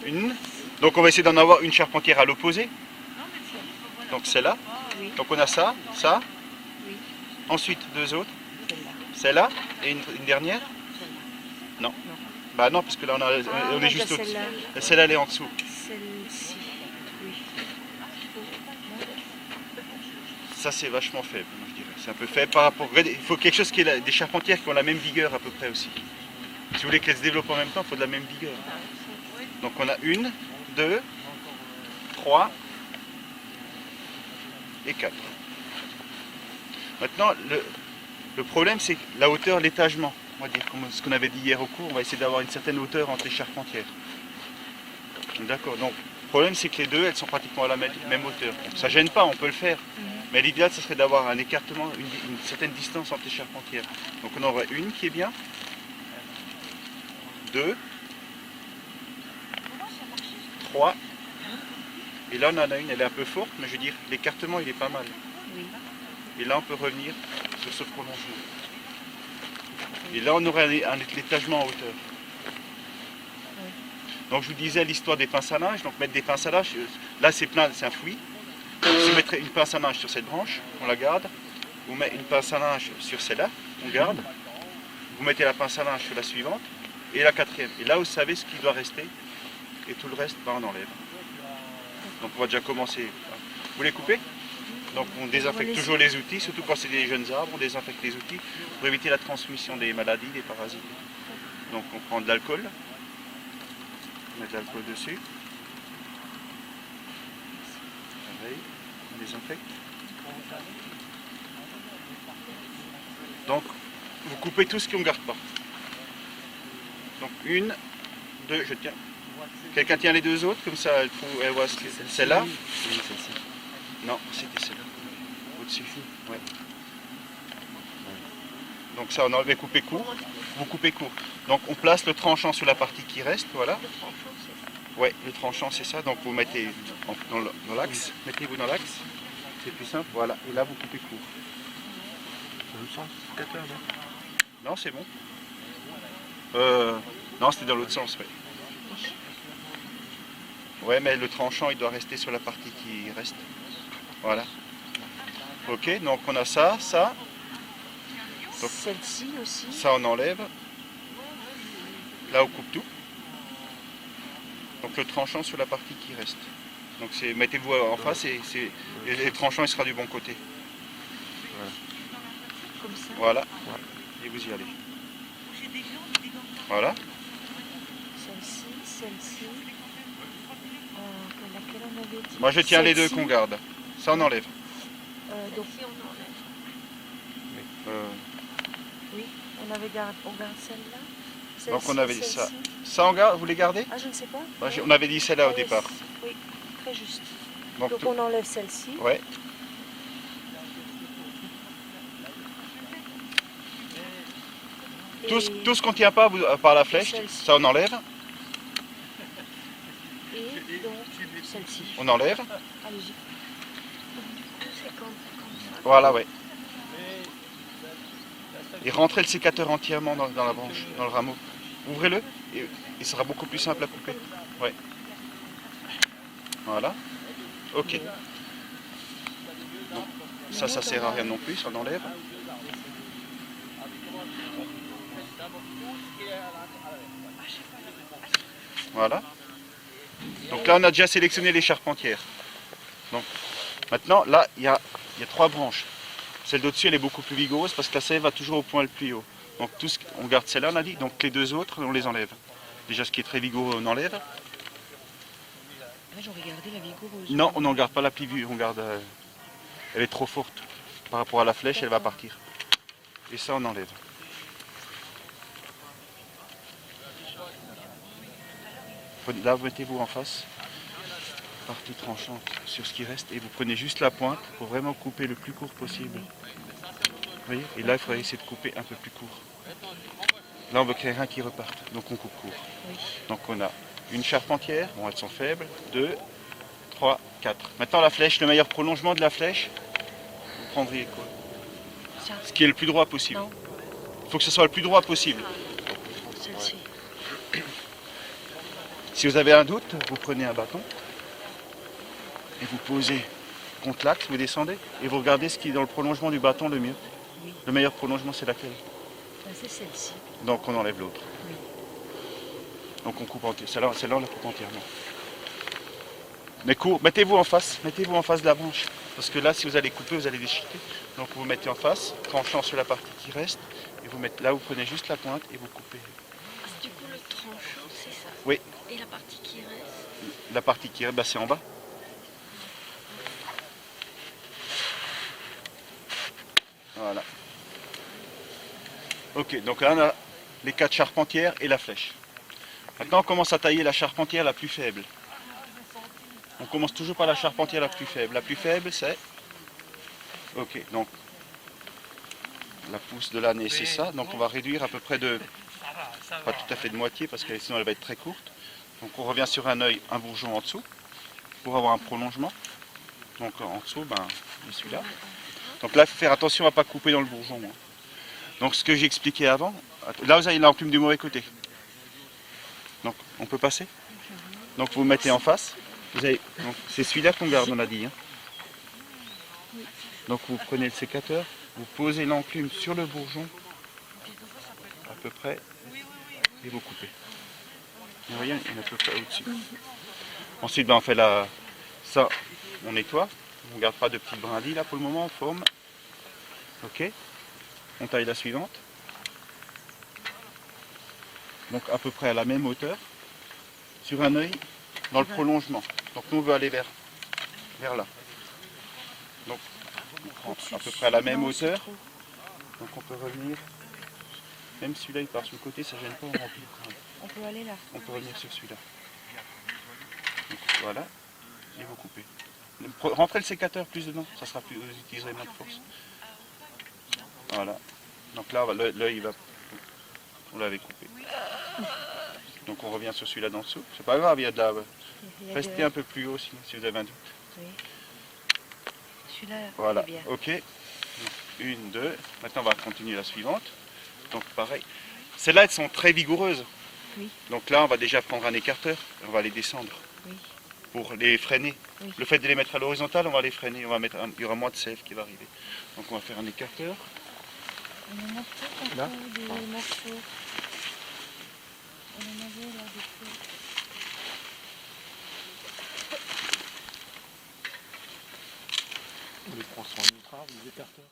Une. Donc on va essayer d'en avoir une charpentière à l'opposé. Donc celle-là. Oui. Donc on a ça, ça. Oui. Ensuite deux autres. Celle-là. Celle-là et une dernière. Celle-là. Non. Non. Bah non, parce que là on est juste au-dessus. Celle-là elle est en dessous. Celle-ci. Oui. Ça c'est vachement faible, moi, je dirais. C'est un peu faible par rapport. Il faut quelque chose qui est des charpentières qui ont la même vigueur à peu près aussi. Si vous voulez qu'elles se développent en même temps, il faut de la même vigueur. Donc on a une, deux, trois et quatre. Maintenant, le problème c'est la hauteur, l'étagement. On va dire, comme ce qu'on avait dit hier au cours, on va essayer d'avoir une certaine hauteur entre les charpentières. D'accord. Donc le problème c'est que les deux, elles sont pratiquement à la même hauteur. Donc, ça gêne pas, on peut le faire. Mais l'idéal, ce serait d'avoir un écartement, une certaine distance entre les charpentières. Donc on en aurait une qui est bien, deux, trois, et là on en a une, elle est un peu forte, mais je veux dire, l'écartement il est pas mal. Oui. Et là on peut revenir sur ce prolongement. Et là on aurait un étagement en hauteur. Oui. Donc je vous disais l'histoire des pinces à linge, donc mettre des pinces à linge, là c'est plein, c'est un fouillis. Vous mettrez une pince à linge sur cette branche, on la garde. Vous mettez une pince à linge sur celle-là, on garde. Vous mettez la pince à linge sur la suivante et la quatrième. Et là, vous savez ce qui doit rester. Et tout le reste, ben, on enlève. Donc on va déjà commencer. Vous les coupez? Donc on désinfecte toujours les outils, surtout quand c'est des jeunes arbres, on désinfecte les outils pour éviter la transmission des maladies, des parasites. Donc on prend de l'alcool, on met de l'alcool dessus. Pareil, on désinfecte. Donc vous coupez tout ce qu'on ne garde pas. Donc une, deux, je tiens. Quelqu'un tient les deux autres, comme ça elle voit celle-là. Oui, celle-ci. Non, c'était celle-là. Au-dessus. Ouais. Donc ça on enlève, coupé court. Vous coupez court. Donc on place le tranchant sur la partie qui reste, voilà. Ouais, le tranchant c'est ça. Donc vous mettez dans l'axe. Mettez-vous dans l'axe. C'est plus simple. Voilà. Et là vous coupez court. Dans le sens, 4 heures, non? Non, c'est bon. Non, c'était dans l'autre sens, ouais. Ouais, mais le tranchant, il doit rester sur la partie qui reste. Voilà. Ok, donc on a ça, ça. Donc, celle-ci aussi. ça, on enlève. Là, on coupe tout. Donc le tranchant sur la partie qui reste. Donc mettez-vous en face et le tranchant, il sera du bon côté. Voilà. Comme ça. Voilà. Ouais. Et vous y allez. Voilà. Celle-ci, celle-ci. Laquelle on avait dit? Moi, je tiens les deux qu'on garde. Ça, on enlève. Donc, oui, on garde celle-là. Donc on avait dit ça. Ça, on garde, vous les gardez? Ah, je ne sais pas. On avait dit celle-là au départ. Oui, très juste. Donc on enlève celle-ci. ouais. Tout ce qu'on ne tient pas par la flèche, ça on enlève. Et donc celle-ci. On enlève. Allez-y. C'est comme ça. Voilà, ouais. Et rentrez le sécateur entièrement dans la branche, dans le rameau. Ouvrez-le et il sera beaucoup plus simple à couper. Ouais. Voilà. Ok. Donc, ça sert à rien non plus, ça on enlève. Voilà. Donc là on a déjà sélectionné les charpentières. Donc maintenant là il y a 3 branches. Celle d'au-dessus elle est beaucoup plus vigoureuse parce que la sève va toujours au point le plus haut. Donc on garde celle-là on a dit, donc les deux autres on les enlève. Déjà ce qui est très vigoureux on enlève. J'aurais gardé la vigoureuse. Non, on n'en garde pas la plus vue, on garde. Elle est trop forte. Par rapport à la flèche, elle va partir. Et ça on enlève. Là, mettez-vous en face, partie tranchante sur ce qui reste, et vous prenez juste la pointe pour vraiment couper le plus court possible. Vous voyez? Et là, il faudrait essayer de couper un peu plus court. Là, on veut créer un qui reparte, donc on coupe court. Oui. Donc on a une charpentière, bon, elles sont faibles, 2, 3, 4. Maintenant, la flèche, le meilleur prolongement de la flèche, vous prendriez quoi? Ça. Ce qui est le plus droit possible. Non. Il faut que ce soit le plus droit possible. Celle-ci. Si vous avez un doute, vous prenez un bâton et vous posez contre l'axe, vous descendez et vous regardez ce qui est dans le prolongement du bâton le mieux. Oui. Le meilleur prolongement, c'est laquelle? C'est celle-ci. Donc on enlève l'autre. Oui. Donc on coupe entièrement. Celle-là, on la coupe entièrement. Mais mettez-vous en face de la branche. Parce que là, si vous allez couper, vous allez déchiqueter. Donc vous vous mettez en face, tranchant sur la partie qui reste. Et vous mettez, là, vous prenez juste la pointe et vous coupez. Du coup, le tranchant, c'est ça. Oui. Et la partie qui reste? La partie qui reste, bah, c'est en bas. Voilà. Ok, donc là, on a les 4 charpentières et la flèche. Maintenant, on commence à tailler la charpentière la plus faible. On commence toujours par la charpentière la plus faible. La plus faible, c'est... Ok, donc la pousse de l'année, c'est ça. Donc on va réduire à peu près de... Pas tout à fait de moitié, parce que sinon elle va être très courte. Donc on revient sur un œil, un bourgeon en dessous, pour avoir un prolongement. Donc en dessous, ben, celui-là. Donc là, il faut faire attention à ne pas couper dans le bourgeon. Hein. Donc ce que j'ai expliqué avant, là vous avez l'enclume du mauvais côté. Donc on peut passer. Donc vous mettez en face. C'est celui-là qu'on garde, on a dit. Hein. Donc vous prenez le sécateur, vous posez l'enclume sur le bourgeon, à peu près, et vous coupez. Vous voyez, il y en a à peu près au-dessus. Ensuite, ben, on fait ça, on nettoie. On ne garde pas de petites brindilles là pour le moment, on forme. Ok. On taille la suivante. Donc à peu près à la même hauteur, sur un œil, dans le prolongement. Donc nous on veut aller vers là. Donc on prend à peu près à la même hauteur. Donc on peut revenir, même celui-là il part sur le côté, ça ne gêne pas, on remplit. On peut aller là. On peut revenir sur celui-là. Donc, voilà, et vous coupez. Rentrez le sécateur plus dedans, ça sera plus, vous utiliserez moins de force. Voilà. Donc là l'œil va. On l'avait coupé. Donc on revient sur celui-là d'en dessous. C'est pas grave, il y a de la. Restez un peu plus haut si vous avez un doute. Oui. Celui-là, Voilà, est bien. ok. Une, deux. Maintenant on va continuer la suivante. Donc pareil. Celles-là elles sont très vigoureuses. Oui. Donc là on va déjà prendre un écarteur et on va les descendre. Oui. Pour les freiner. Oui. Le fait de les mettre à l'horizontale, on va les freiner. Il y aura moins de sève qui va arriver. Donc on va faire un écarteur. On en a peut-être Là. encore des morceaux. On en avait là des fois. On les prend sur un ultra, les écarteurs.